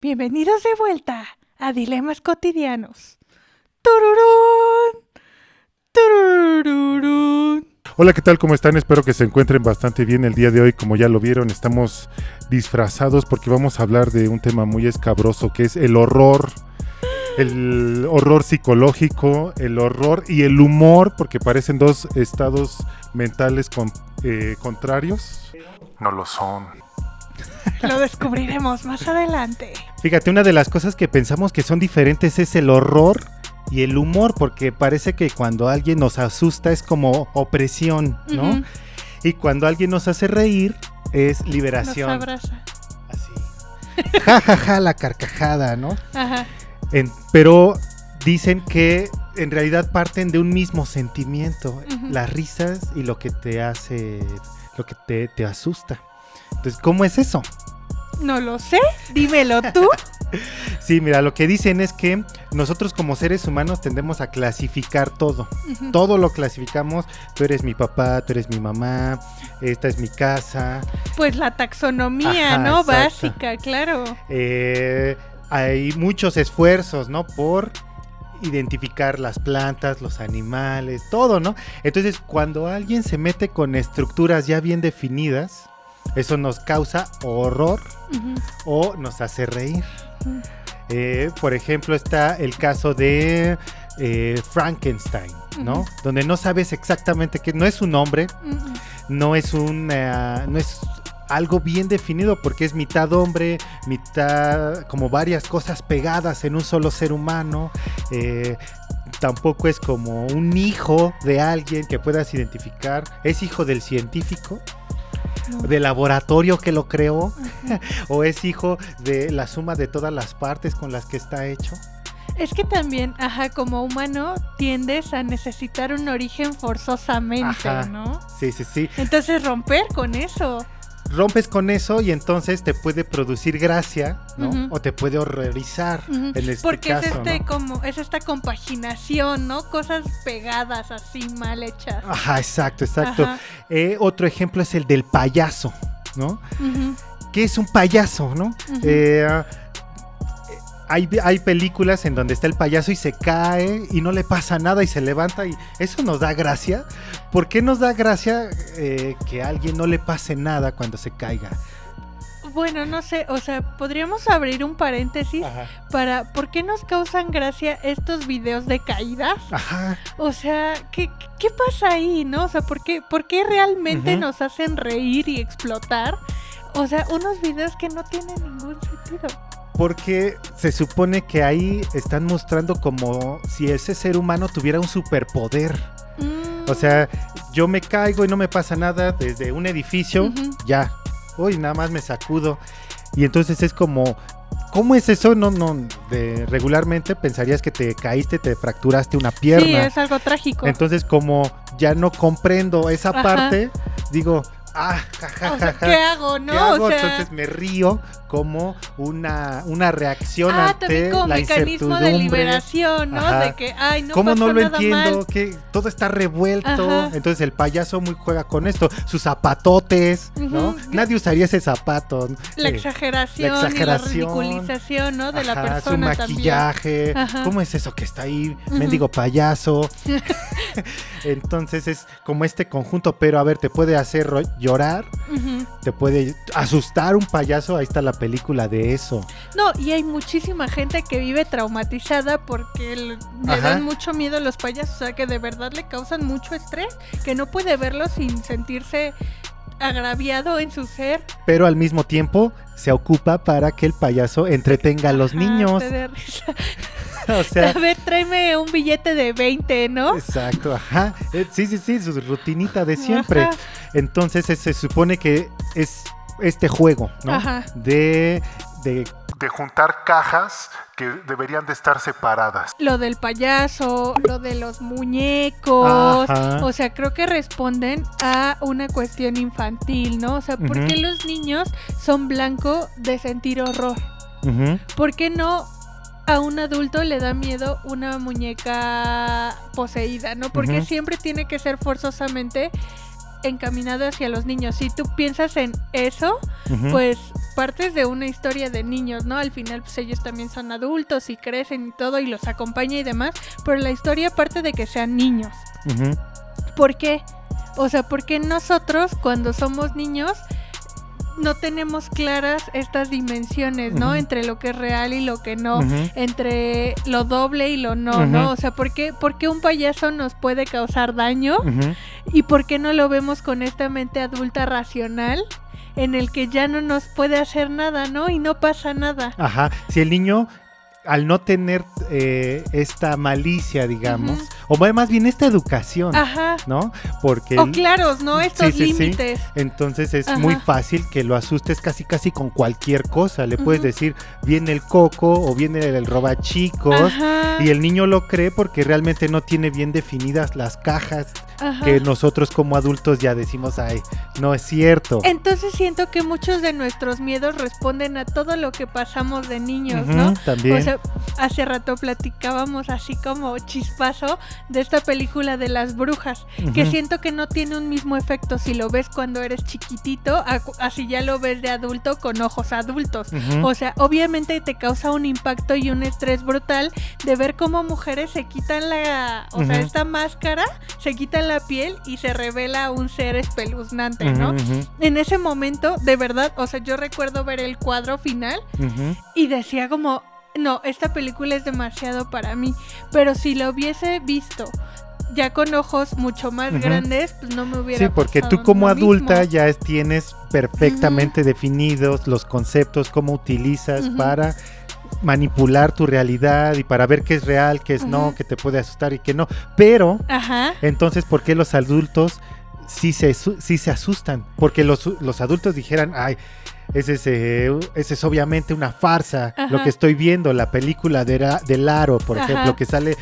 Bienvenidos de vuelta a Dilemas Cotidianos. ¡Tururún! ¡Tururún! Hola, ¿qué tal? ¿Cómo están? Espero que se encuentren bastante bien el día de hoy. Como ya lo vieron, estamos disfrazados porque vamos a hablar de un tema muy escabroso que es el horror. El horror psicológico, el horror y el humor, porque parecen dos estados mentales contrarios. No lo son. Lo descubriremos más adelante. Fíjate, una de las cosas que pensamos que son diferentes es el horror y el humor, porque parece que cuando alguien nos asusta es como opresión, ¿no? Ujú. Y cuando alguien nos hace reír es liberación. Nos abraza. Así. Ja, ja, ja, la carcajada, ¿no? Ajá. Pero dicen que en realidad parten de un mismo sentimiento, Ujú. las risas y lo que te hace, lo que te asusta. Entonces, ¿cómo es eso? No lo sé, dímelo tú. Sí, mira, lo que dicen es que nosotros como seres humanos tendemos a clasificar todo. Ujú. Todo lo clasificamos. Tú eres mi papá, tú eres mi mamá, esta es mi casa. Pues la taxonomía, Ajá, ¿no? exacto. Básica, claro. Hay muchos esfuerzos, ¿no? Por identificar las plantas, los animales, todo, ¿no? Entonces, cuando alguien se mete con estructuras ya bien definidas, eso nos causa horror Ujú. o nos hace reír. Ujú. Por ejemplo, está el caso de Frankenstein, ¿no? Ujú. Donde no sabes exactamente qué, no es un hombre, Ujú. no es algo bien definido porque es mitad hombre, mitad como varias cosas pegadas en un solo ser humano. Tampoco es como un hijo de alguien que puedas identificar. Es hijo del científico, No. del laboratorio que lo creó, Ujú. o es hijo de la suma de todas las partes con las que está hecho. Es que también, como humano, tiendes a necesitar un origen forzosamente, Ajá. ¿no? Sí, sí, sí. Entonces romper con eso. Rompes con eso y entonces te puede producir gracia, ¿no? Ujú. O te puede horrorizar, Ujú. en este Porque caso, ¿no? es esta compaginación, ¿no? Cosas pegadas así mal hechas. Ajá, exacto, exacto. Ajá. Otro ejemplo es el del payaso, ¿no? Ujú. ¿Qué es un payaso, no? Ujú. Hay películas en donde está el payaso y se cae y no le pasa nada y se levanta y eso nos da gracia. ¿Por qué nos da gracia que a alguien no le pase nada cuando se caiga? Bueno, no sé, o sea, podríamos abrir un paréntesis para ¿por qué nos causan gracia estos videos de caídas? Ajá. O sea, ¿qué pasa ahí, no? O sea, ¿por qué realmente Ujú. nos hacen reír y explotar? O sea, unos videos que no tienen ningún sentido. Porque se supone que ahí están mostrando como si ese ser humano tuviera un superpoder. O sea, yo me caigo y no me pasa nada desde un edificio, Ujú. ya. Uy, nada más me sacudo. Y entonces es como, ¿cómo es eso? Regularmente pensarías que te caíste, te fracturaste una pierna. Sí, es algo trágico. Entonces, como ya no comprendo esa Ajá. parte, digo, O sea, ¿qué hago, no? ¿qué hago? O sea, Entonces me río como una reacción ante también como la mecanismo de incertidumbre. liberación, ¿no? Ajá. De que, no ¿Cómo pasó no lo nada entiendo? mal. Que todo está revuelto. Ajá. Entonces el payaso muy juega con esto. Sus zapatotes, ¿no? Ujú. Nadie usaría ese zapato. La Eh, exageración, la exageración. y la ridiculización, ¿no? De la Ajá, persona su maquillaje. Ajá. ¿Cómo es eso que está ahí? Ujú. Mendigo payaso. Entonces es como este conjunto, pero a ver, te puede hacer llorar, también. Ujú. te puede asustar un payaso. Ahí está la película de eso. No, y hay muchísima gente que vive traumatizada porque le Ajá. dan mucho miedo a los payasos, o sea, que de verdad le causan mucho estrés, que no puede verlos sin sentirse agraviado en su ser. Pero al mismo tiempo se ocupa para que el payaso entretenga a los Ajá, niños. te da risa. O sea, A ver, tráeme un billete de 20, ¿no? exacto, ajá. Sí, su rutinita de siempre. Ajá. Entonces se supone que es este juego, ¿no? Ajá. De juntar cajas que deberían de estar separadas. Lo del payaso, lo de los muñecos, Ajá. o sea, creo que responden a una cuestión infantil, ¿no? O sea, ¿por Ujú. qué los niños son blanco de sentir horror? Ujú. ¿Por qué no a un adulto le da miedo una muñeca poseída, ¿no? Porque Ujú. siempre tiene que ser forzosamente encaminado hacia los niños. Si tú piensas en eso, Ujú. pues partes de una historia de niños, ¿no? Al final pues ellos también son adultos y crecen y todo y los acompaña y demás, pero la historia parte de que sean niños. Uh-huh. ¿Por qué? O sea, porque nosotros cuando somos niños no tenemos claras estas dimensiones, ¿no? Uh-huh. Entre lo que es real y lo que no, Uh-huh. entre lo doble y lo no, Uh-huh. ¿no? O sea, ¿por qué un payaso nos puede causar daño? Uh-huh. ¿Y por qué no lo vemos con esta mente adulta racional en el que ya no nos puede hacer nada, ¿no? Y no pasa nada. Ajá, si el niño, al no tener esta malicia, digamos, o más bien esta educación, Ajá. ¿no? Porque O claros, ¿no? Estos sí, límites. entonces es Ajá. muy fácil que lo asustes casi con cualquier cosa. Le puedes Ujú. decir, viene el coco o viene el robachicos, Ajá. y el niño lo cree porque realmente no tiene bien definidas las cajas Ajá. que nosotros como adultos ya decimos, ay, no es cierto. Entonces siento que muchos de nuestros miedos responden a todo lo que pasamos de niños, Ujú, ¿no? también. O sea, hace rato platicábamos así como chispazo de esta película de las brujas, que Ujú. siento que no tiene un mismo efecto si lo ves cuando eres chiquitito, así ya lo ves de adulto con ojos adultos. Ujú. O sea, obviamente te causa un impacto y un estrés brutal de ver cómo mujeres se quitan Ujú. esta máscara, se quitan la piel y se revela un ser espeluznante, ¿no? Ujú, En ese momento, de verdad, o sea, yo recuerdo ver el cuadro final ujú. y decía como, no, esta película es demasiado para mí, pero si lo hubiese visto ya con ojos mucho más Ujú. grandes, pues no me hubiera Sí, porque pasado tú como lo adulta mismo. ya tienes perfectamente definidos los conceptos, cómo utilizas Ujú. para manipular tu realidad y para ver qué es real, qué es no, Ujú. qué te puede asustar y qué no. Pero, Ajá. entonces, ¿por qué los adultos sí se asustan? Porque los adultos dijeran, ay, ese es obviamente una farsa, Ajá. lo que estoy viendo, la película de Aro, por Ajá. ejemplo, que sale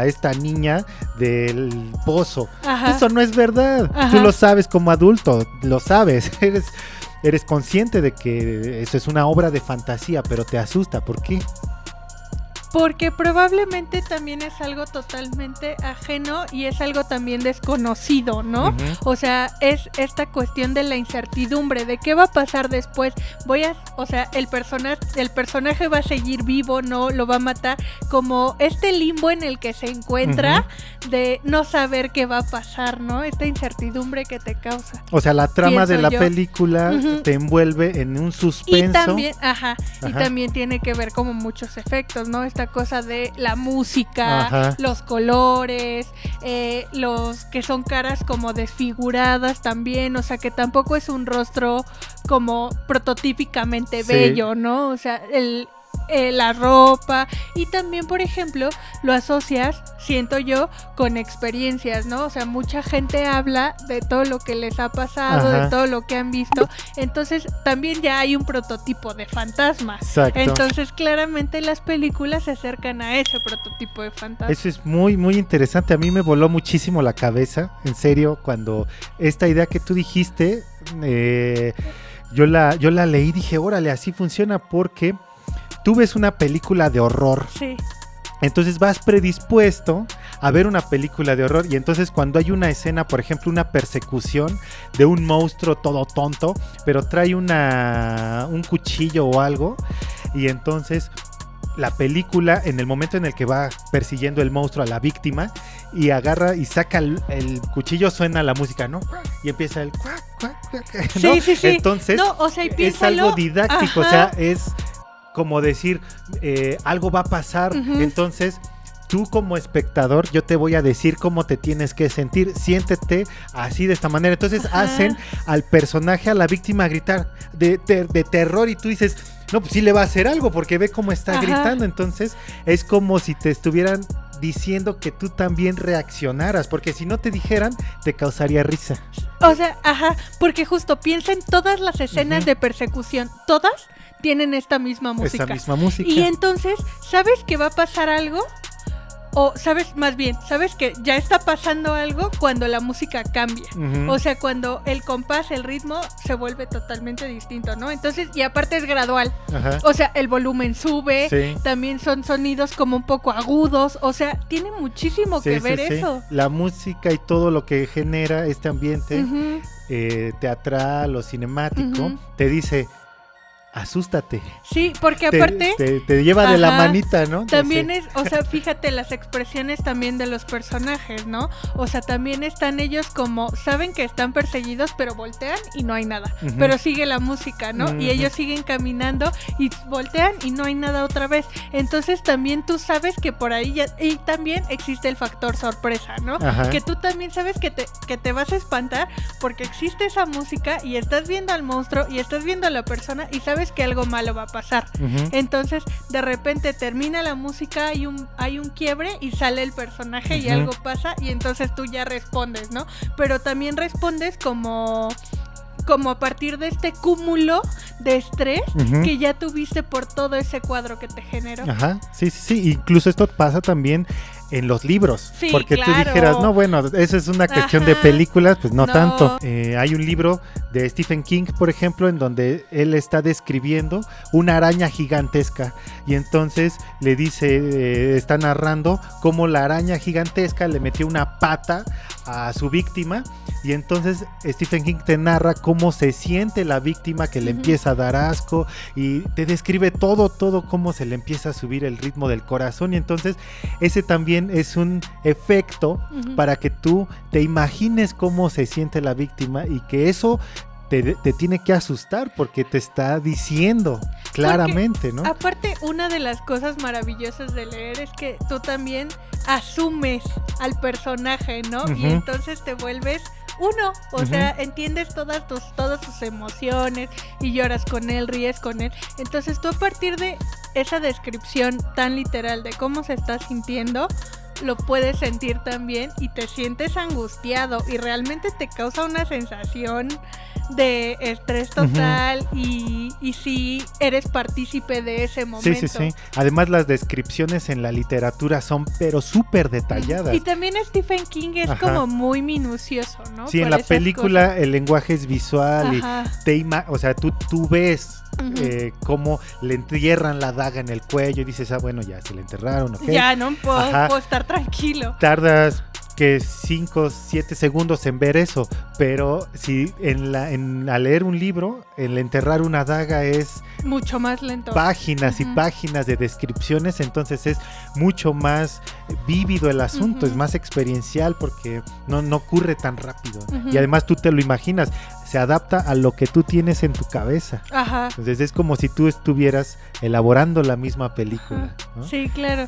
esta niña del pozo. Ajá. Eso no es verdad. Ajá. Tú lo sabes como adulto, lo sabes. Eres consciente de que eso es una obra de fantasía, pero te asusta. ¿Por qué? Porque probablemente también es algo totalmente ajeno y es algo también desconocido, ¿no? Ujú. O sea, es esta cuestión de la incertidumbre, de qué va a pasar después. O sea, el personaje va a seguir vivo, no lo va a matar, como este limbo en el que se encuentra de no saber qué va a pasar, ¿no? Esta incertidumbre que te causa. O sea, la trama de Pienso la yo. película Ujú. te envuelve en un Y suspenso. también, y Ajá. también tiene que ver como muchos efectos, ¿no? Esta cosa de la música, Ajá. los colores, los que son caras como desfiguradas también, o sea que tampoco es un rostro como prototípicamente Sí. bello, ¿no? O sea, la ropa y también, por ejemplo, lo asocias, siento yo, con experiencias, ¿no? O sea, mucha gente habla de todo lo que les ha pasado, Ajá. de todo lo que han visto, entonces también ya hay un prototipo de fantasma. Exacto. Entonces, claramente las películas se acercan a ese prototipo de fantasma. Eso es muy, muy interesante. A mí me voló muchísimo la cabeza, en serio, cuando esta idea que tú dijiste, yo la leí y dije, órale, así funciona porque tú ves una película de horror. Sí. Entonces vas predispuesto a ver una película de horror y entonces cuando hay una escena, por ejemplo, una persecución de un monstruo todo tonto, pero trae un cuchillo o algo, y entonces la película, en el momento en el que va persiguiendo el monstruo a la víctima y agarra y saca el cuchillo, suena la música, ¿no? Y empieza el cuac, cuac, cuac, ¿no? Sí, sí, sí. Entonces No, o sea, y es piénsalo. algo didáctico, Ajá. o sea, es como decir, algo va a pasar, Ujú. entonces tú como espectador, yo te voy a decir cómo te tienes que sentir, siéntete así de esta manera. Entonces Ajá. hacen al personaje, a la víctima gritar de terror y tú dices, no, pues sí le va a hacer algo porque ve cómo está Ajá. gritando. Entonces es como si te estuvieran diciendo que tú también reaccionaras, porque si no te dijeran, te causaría risa. O sea, ajá, porque justo piensa en todas las escenas Ujú. de persecución, todas tienen esta misma música. Esa misma música. Y entonces, ¿sabes que va a pasar algo? O sabes que ya está pasando algo cuando la música cambia. Ujú. O sea, cuando el compás, el ritmo se vuelve totalmente distinto, ¿no? Entonces, y aparte es gradual. Ajá. O sea, el volumen sube, Sí. también son sonidos como un poco agudos, o sea, tiene muchísimo Sí, que sí, ver sí. eso. La música y todo lo que genera este ambiente Ujú. teatral o cinemático Ujú. te dice, asústate. Sí, porque aparte... Te lleva de la Ajá. manita, ¿no? También es, o sea, fíjate las expresiones también de los personajes, ¿no? O sea, también están ellos como, saben que están perseguidos, pero voltean y no hay nada. Ujú. Pero sigue la música, ¿no? Ujú. Y ellos siguen caminando y voltean y no hay nada otra vez. Entonces también tú sabes que por ahí ya, y también existe el factor sorpresa, ¿no? Ajá. Que tú también sabes que te vas a espantar porque existe esa música y estás viendo al monstruo y estás viendo a la persona y sabes que algo malo va a pasar. Ujú. Entonces, de repente termina la música, hay un quiebre y sale el personaje y Ujú. algo pasa y entonces tú ya respondes, ¿no? Pero también respondes como a partir de este cúmulo de estrés Ujú. que ya tuviste por todo ese cuadro que te generó. Ajá, sí. Incluso esto pasa también en los libros. Sí, porque claro. tú dijeras, no, bueno, eso es una cuestión de Ajá. películas, pues no No. tanto. Hay un libro de Stephen King, por ejemplo, en donde él está describiendo una araña gigantesca. Y entonces le dice, está narrando cómo la araña gigantesca le metió una pata a su víctima. Y entonces Stephen King te narra cómo se siente la víctima, que le Ujú. empieza a dar asco y te describe todo cómo se le empieza a subir el ritmo del corazón. Y entonces ese también es un efecto Ujú. para que tú te imagines cómo se siente la víctima y que eso te tiene que asustar porque te está diciendo claramente, ¿no? Aparte, una de las cosas maravillosas de leer es que tú también asumes al personaje, ¿no? Ujú. Y entonces te vuelves uno, o Ujú. sea, entiendes todas sus emociones y lloras con él, ríes con él. Entonces tú a partir de esa descripción tan literal de cómo se está sintiendo, lo puedes sentir también y te sientes angustiado y realmente te causa una sensación de estrés total y sí eres partícipe de ese momento. Sí. Además las descripciones en la literatura son pero súper detalladas. Y también Stephen King es Ajá. como muy minucioso, ¿no? Sí, en Para la esas película el lenguaje es visual Ajá. y o sea, tú ves Ujú. cómo le entierran la daga en el cuello y dices, bueno, ya se le enterraron, ¿ok? Ya no puedo, Ajá. puedo estar tranquilo. Tardas que 5, 7 segundos en ver eso, pero si al leer un libro, el enterrar una daga es Mucho más lento. páginas y Ujú. páginas de descripciones, entonces es mucho más vívido el asunto, Ujú. es más experiencial porque no ocurre tan rápido. Ujú. Y además tú te lo imaginas, se adapta a lo que tú tienes en tu cabeza. Ajá. Entonces es como si tú estuvieras elaborando la misma película, ¿no? Sí, claro.